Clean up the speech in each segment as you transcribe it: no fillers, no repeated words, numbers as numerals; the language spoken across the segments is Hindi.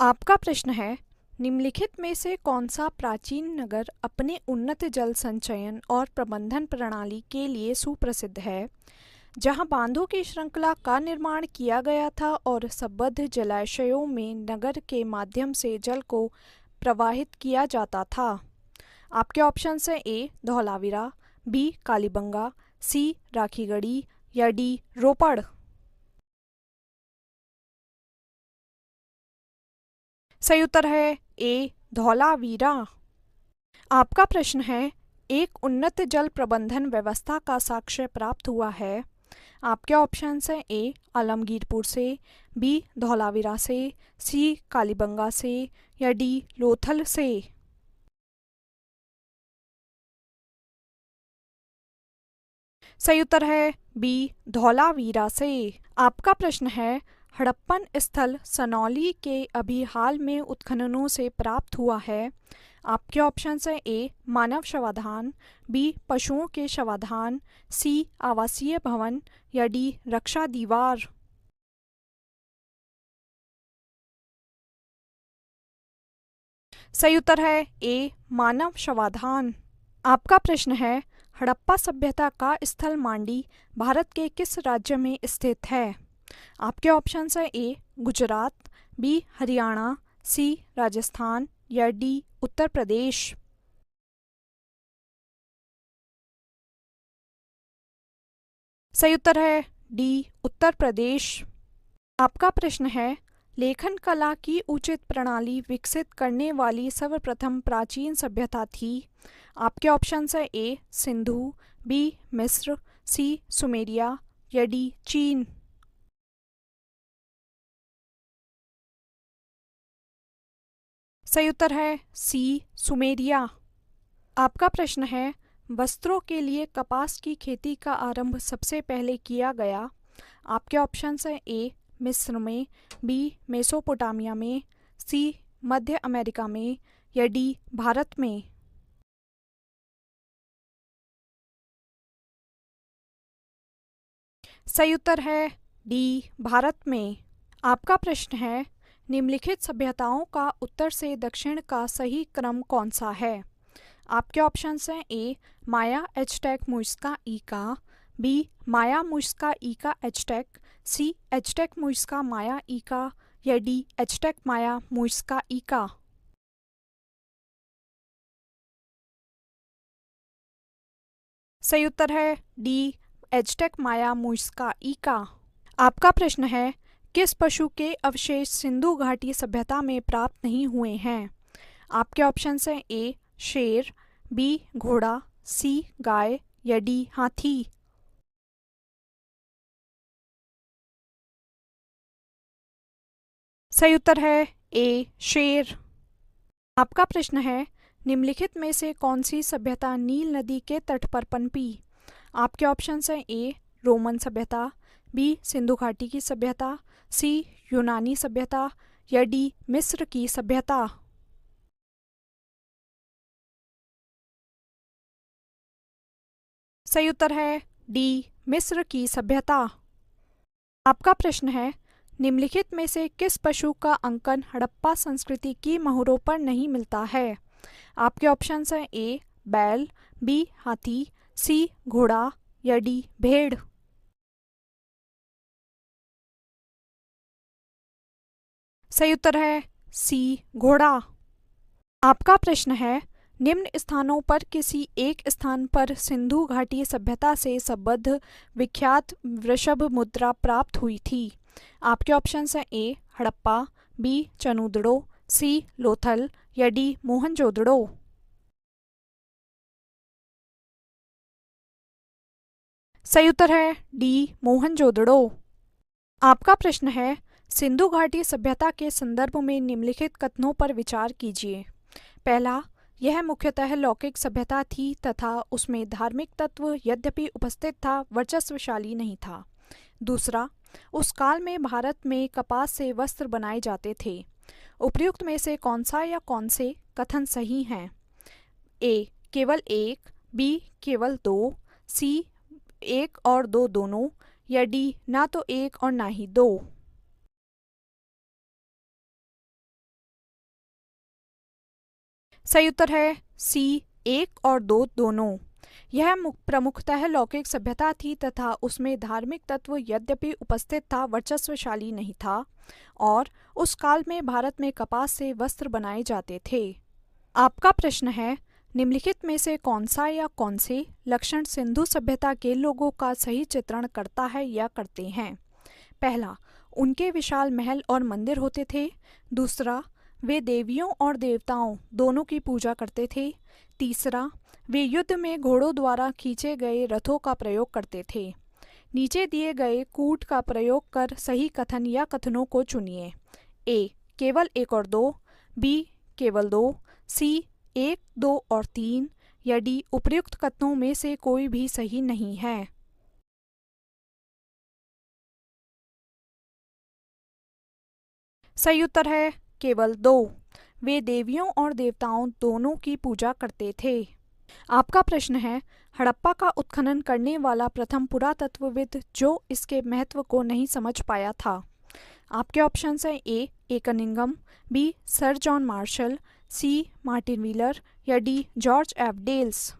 आपका प्रश्न है, निम्नलिखित में से कौन सा प्राचीन नगर अपने उन्नत जल संचयन और प्रबंधन प्रणाली के लिए सुप्रसिद्ध है, जहां बांधों की श्रृंखला का निर्माण किया गया था और संबद्ध जलाशयों में नगर के माध्यम से जल को प्रवाहित किया जाता था। आपके ऑप्शंस हैं ए धौलावीरा, बी कालीबंगा, सी राखीगढ़ी या डी रोपड़। सही उत्तर है ए धौलावीरा। आपका प्रश्न है, एक उन्नत जल प्रबंधन व्यवस्था का साक्ष्य प्राप्त हुआ है। आपके ऑप्शंस हैं ए आलमगीरपुर से, बी धौलावीरा से, सी कालीबंगा से या डी लोथल से। सही उत्तर है बी धौलावीरा से। आपका प्रश्न है, हड़प्पन स्थल सनौली के अभी हाल में उत्खननों से प्राप्त हुआ है। आपके ऑप्शंस हैं ए मानव शवाधान, बी पशुओं के शवाधान, सी आवासीय भवन या डी रक्षा दीवार। सही उत्तर है ए मानव शवाधान। आपका प्रश्न है, हड़प्पा सभ्यता का स्थल मांडी भारत के किस राज्य में स्थित है। आपके ऑप्शंस हैं ए गुजरात, बी हरियाणा, सी राजस्थान या डी उत्तर प्रदेश। सही उत्तर है डी उत्तर प्रदेश। आपका प्रश्न है, लेखन कला की उचित प्रणाली विकसित करने वाली सर्वप्रथम प्राचीन सभ्यता थी। आपके ऑप्शंस हैं ए सिंधु, बी मिस्र, सी सुमेरिया या डी चीन। सही उत्तर है सी सुमेरिया। आपका प्रश्न है, वस्त्रों के लिए कपास की खेती का आरंभ सबसे पहले किया गया। आपके ऑप्शंस हैं ए मिस्र में, बी मेसोपोटामिया में, सी मध्य अमेरिका में या डी भारत में। सही उत्तर है डी भारत में। आपका प्रश्न है, निम्नलिखित सभ्यताओं का उत्तर से दक्षिण का सही क्रम कौन सा है। आपके ऑप्शंस हैं ए माया एजटेक मुइज्का ईका, बी माया मुइज्का ईका एजटेक, सी एजटेक मुइज्का माया ईका या डी एजटेक माया मुइज्का ईका। सही उत्तर है डी एजटेक माया मुइज्का ईका। आपका प्रश्न है, किस पशु के अवशेष सिंधु घाटी सभ्यता में प्राप्त नहीं हुए हैं। आपके ऑप्शंस हैं ए शेर, बी घोड़ा, सी गाय या डी हाथी। सही उत्तर है ए शेर। आपका प्रश्न है, निम्नलिखित में से कौन सी सभ्यता नील नदी के तट पर पनपी। आपके ऑप्शंस हैं ए रोमन सभ्यता, बी सिंधु घाटी की सभ्यता, सी यूनानी सभ्यता या डी मिस्र की सभ्यता। सही उत्तर है डी मिस्र की सभ्यता। आपका प्रश्न है, निम्नलिखित में से किस पशु का अंकन हड़प्पा संस्कृति की मोहरों पर नहीं मिलता है। आपके ऑप्शंस हैं ए बैल, बी हाथी, सी घोड़ा या डी भेड़। सही उत्तर है सी घोड़ा। आपका प्रश्न है, निम्न स्थानों पर किसी एक स्थान पर सिंधु घाटी सभ्यता से संबद्ध विख्यात वृषभ मुद्रा प्राप्त हुई थी। आपके ऑप्शंस हैं ए हड़प्पा, बी चनूदड़ो, सी लोथल या डी मोहनजोदड़ो। सही उत्तर है डी मोहनजोदड़ो। आपका प्रश्न है, सिंधु घाटी सभ्यता के संदर्भ में निम्नलिखित कथनों पर विचार कीजिए। पहला, यह मुख्यतः लौकिक सभ्यता थी तथा उसमें धार्मिक तत्व यद्यपि उपस्थित था वर्चस्वशाली नहीं था। दूसरा, उस काल में भारत में कपास से वस्त्र बनाए जाते थे। उपर्युक्त में से कौन सा या कौन से कथन सही हैं। ए केवल एक, बी केवल दो, सी एक और दो दोनों या डी ना तो एक और ना ही दो। सही उत्तर है सी, 1 और 2 दोनों। यह प्रमुखतः लौकिक सभ्यता थी तथा उसमें धार्मिक तत्व यद्यपि उपस्थित था, वर्चस्वशाली नहीं था, और उस काल में भारत में कपास से वस्त्र बनाए जाते थे। आपका प्रश्न है, निम्नलिखित में से कौन सा या कौन से लक्षण सिंधु सभ्यता के लोगों का सही चित्रण करता है या करते हैं? पहला, उनके विशाल महल और मंदिर होते थे। दूसरा, वे देवियों और देवताओं दोनों की पूजा करते थे। तीसरा, वे युद्ध में घोड़ों द्वारा खींचे गए रथों का प्रयोग करते थे। नीचे दिए गए कूट का प्रयोग कर सही कथन या कथनों को चुनिए। ए, केवल 1 और 2, बी, केवल 2, सी, 1, 2 और 3, या डी, उपर्युक्त कथनों में से कोई भी सही नहीं है। सही उत्तर है केवल 2, वे देवियों और देवताओं दोनों की पूजा करते थे। आपका प्रश्न है, हड़प्पा का उत्खनन करने वाला प्रथम पुरातत्वविद जो इसके महत्व को नहीं समझ पाया था। आपके ऑप्शंस हैं A Cunningham, B sir John Marshall, C Martin Wheeler, या डी जॉर्ज एफ डेल्स।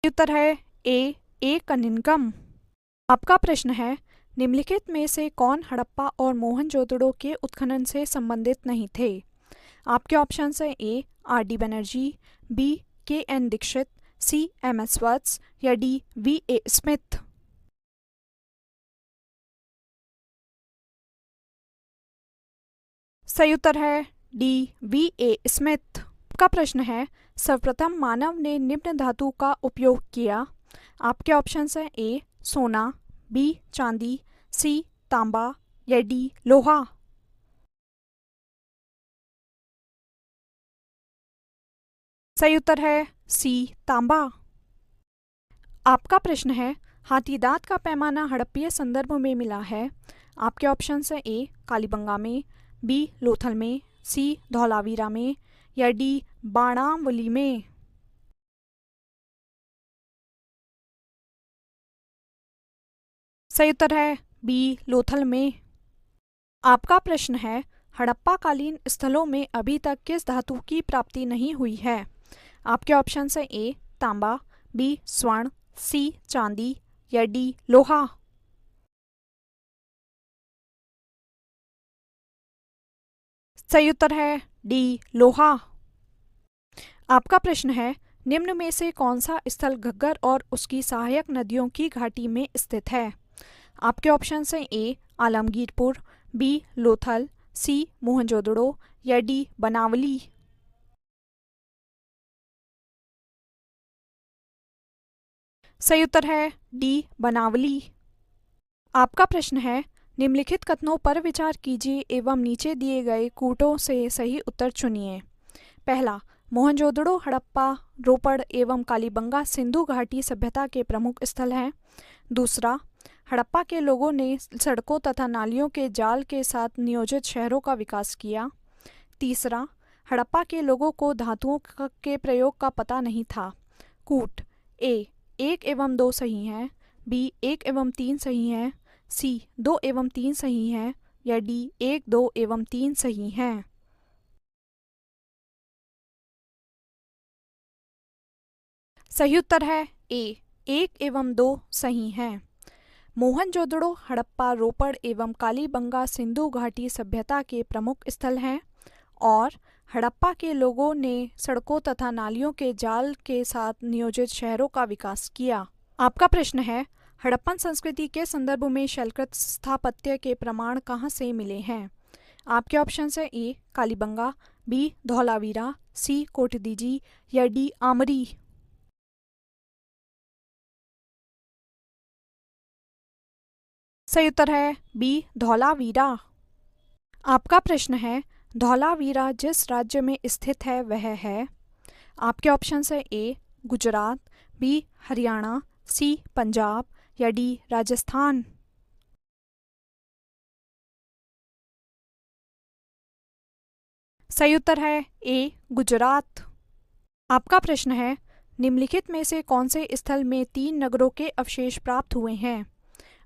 उत्तर है ए कनिंघम। आपका प्रश्न है, निम्नलिखित में से कौन हड़प्पा और मोहनजोदड़ो के उत्खनन से संबंधित नहीं थे? आपके ऑप्शंस हैं A R D Banerjee, B K N Dikshit, C M S Vats, या डी वी ए स्मिथ। सही उत्तर है डी वी ए स्मिथ। आपका प्रश्न है, सर्वप्रथम मानव ने निम्न धातु का उपयोग किया। आपके ऑप्शंस हैं ए सोना, बी चांदी, सी तांबा, या डी लोहा। सही उत्तर है सी तांबा। आपका प्रश्न है, हाथीदांत का पैमाना हड़प्पीय संदर्भ में मिला है। आपके ऑप्शंस हैं ए कालीबंगा में, बी लोथल में, सी धौलावीरा में, या डी बाणावली में। सही उत्तर है बी लोथल में। आपका प्रश्न है, हड़प्पा कालीन स्थलों में अभी तक किस धातु की प्राप्ति नहीं हुई है? आपके ऑप्शंस हैं ए तांबा, बी स्वर्ण, सी चांदी, या डी लोहा। सही उत्तर है डी लोहा। आपका प्रश्न है, निम्न में से कौन सा स्थल घग्गर और उसकी सहायक नदियों की घाटी में स्थित है? आपके ऑप्शंस हैं ए आलमगीरपुर, बी लोथल, सी मोहनजोदड़ो, या डी बनावली। सही उत्तर है डी बनावली। आपका प्रश्न है, निम्नलिखित कथनों पर विचार कीजिए एवं नीचे दिए गए कूटों से सही उत्तर चुनिए। पहला, मोहनजोदड़ो हड़प्पा रोपड़ एवं कालीबंगा सिंधु घाटी सभ्यता के प्रमुख स्थल हैं। दूसरा, हड़प्पा के लोगों ने सड़कों तथा नालियों के जाल के साथ नियोजित शहरों का विकास किया। तीसरा, हड़प्पा के लोगों को धातुओं के प्रयोग का पता नहीं था। कूट ए 1 एवं 2 सही हैं, बी 1 एवं 3 सही हैं, सी 2 एवं 3 सही हैं, या डी 1, 2 एवं 3 सही हैं। सही उत्तर है ए 1 एवं 2 सही हैं। मोहनजोदड़ो हड़प्पा रोपड़ एवं कालीबंगा सिंधु घाटी सभ्यता के प्रमुख स्थल हैं, और हड़प्पा के लोगों ने सड़कों तथा नालियों के जाल के साथ नियोजित शहरों का विकास किया। आपका प्रश्न है, हड़प्पन संस्कृति के संदर्भ में शैलकृत स्थापत्य के प्रमाण कहाँ से मिले हैं? आपके ऑप्शंस हैं ए कालीबंगा, बी धौलावीरा, सी कोटदीजी, या डी आमरी। सही उत्तर है बी धौलावीरा। आपका प्रश्न है, धौलावीरा जिस राज्य में स्थित है वह है। आपके ऑप्शंस हैं ए गुजरात, बी हरियाणा, सी पंजाब, या डी राजस्थान। सही उत्तर है ए गुजरात। आपका प्रश्न है, निम्नलिखित में से कौन से स्थल में 3 नगरों के अवशेष प्राप्त हुए हैं?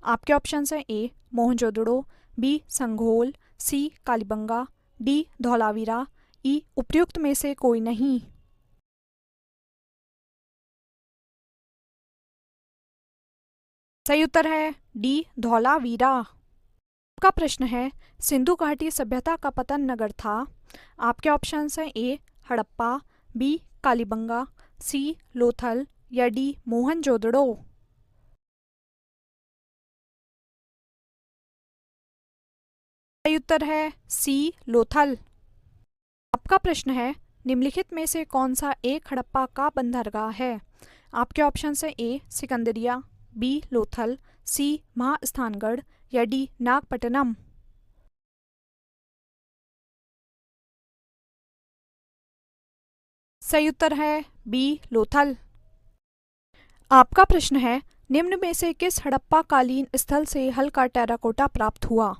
आपके ऑप्शंस हैं ए मोहनजोदड़ो, बी संघोल, सी कालीबंगा, डी धौलावीरा, ई उपयुक्त में से कोई नहीं। सही उत्तर है डी धौलावीरा। आपका प्रश्न है सिंधु घाटी सभ्यता का पतन नगर था। आपके ऑप्शंस हैं ए हड़प्पा, बी कालीबंगा, सी लोथल या डी मोहनजोदड़ो। सही उत्तर है सी लोथल। आपका प्रश्न है निम्नलिखित में से कौन सा एक हड़प्पा का बंदरगाह है। आपके ऑप्शंस हैं ए सिकंदरिया, बी लोथल, सी महास्थानगढ़ या डी नागपट्टनम। सही उत्तर है बी लोथल। आपका प्रश्न है निम्न में से किस हड़प्पा कालीन स्थल से हल्का टेराकोटा प्राप्त हुआ।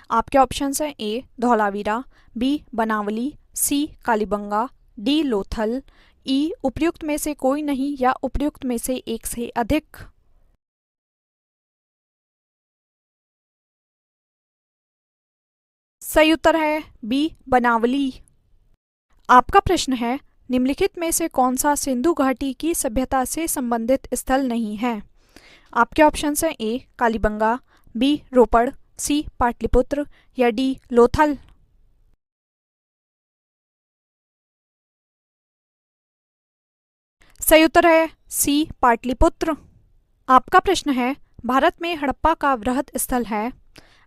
आपके ऑप्शंस हैं ए धौलावीरा, बी बनावली, सी कालीबंगा, डी लोथल, ई उपयुक्त में से कोई नहीं या उपयुक्त में से एक से अधिक। सही उत्तर है बी बनावली। आपका प्रश्न है निम्नलिखित में से कौन सा सिंधु घाटी की सभ्यता से संबंधित स्थल नहीं है। आपके ऑप्शंस हैं ए कालीबंगा, बी रोपड़, सी पाटलिपुत्र या डी लोथल। सही उत्तर है सी पाटलिपुत्र। आपका प्रश्न है भारत में हड़प्पा का वृहद स्थल है।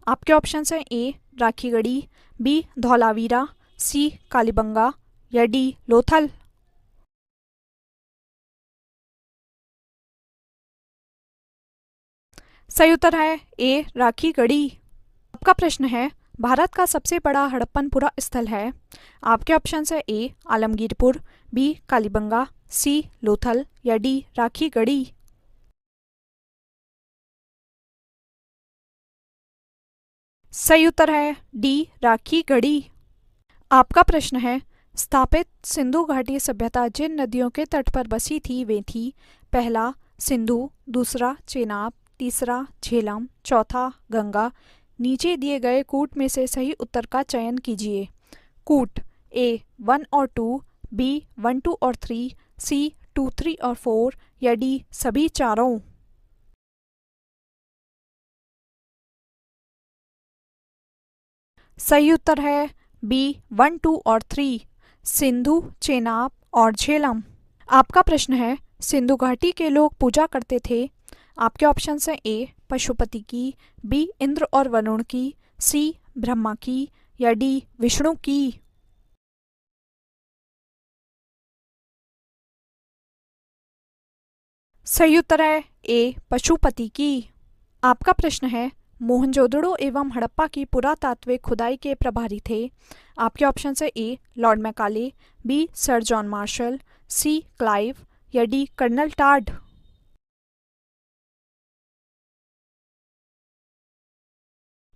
आपके ऑप्शंस हैं ए राखीगढ़ी, बी धौलावीरा, सी कालीबंगा या डी लोथल। सही उत्तर है ए राखीगढ़ी। आपका प्रश्न है भारत का सबसे बड़ा हड़प्पनपुरा स्थल है। आपके ऑप्शंस हैं ए आलमगीरपुर, बी कालीबंगा, सी लोथल या डी राखीगढ़ी। सही उत्तर है डी राखीगढ़ी। आपका प्रश्न है स्थापित सिंधु घाटी सभ्यता जिन नदियों के तट पर बसी थी वे थी। पहला सिंधु, दूसरा चेनाब, तीसरा झेलम, चौथा गंगा। नीचे दिए गए कूट में से सही उत्तर का चयन कीजिए। कूट ए 1 और 2, बी 1 2 और 3, सी 2 3 और 4 या डी सभी चारों। सही उत्तर है बी 1 2 और 3, सिंधु, चेनाब और झेलम। आपका प्रश्न है सिंधु घाटी के लोग पूजा करते थे। आपके ऑप्शन हैं ए पशुपति की, बी इंद्र और वरुण की, सी ब्रह्मा की या डी विष्णु की। सही उत्तर है ए पशुपति की। आपका प्रश्न है मोहनजोदड़ो एवं हड़प्पा की पुरातात्विक खुदाई के प्रभारी थे। आपके ऑप्शन है A Lord Macaulay, B sir John Marshall, C Clive या डी कर्नल टाड।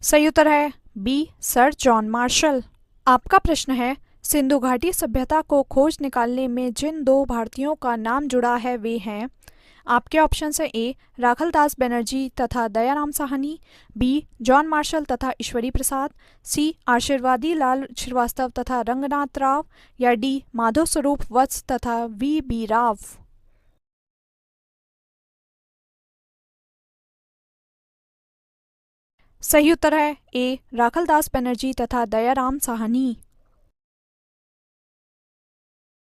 सही उत्तर है बी सर जॉन मार्शल। आपका प्रश्न है सिंधु घाटी सभ्यता को खोज निकालने में जिन दो भारतीयों का नाम जुड़ा है वे हैं। आपके ऑप्शन है ए राखलदास बनर्जी तथा Dayaram Sahni, B John Marshall तथा ईश्वरी प्रसाद, सी आशीर्वादी लाल श्रीवास्तव तथा रंगनाथ राव या डी माधव स्वरूप वत्स तथा वी बी राव। सही उत्तर है ए राखलदास बनर्जी तथा दयाराम साहनी।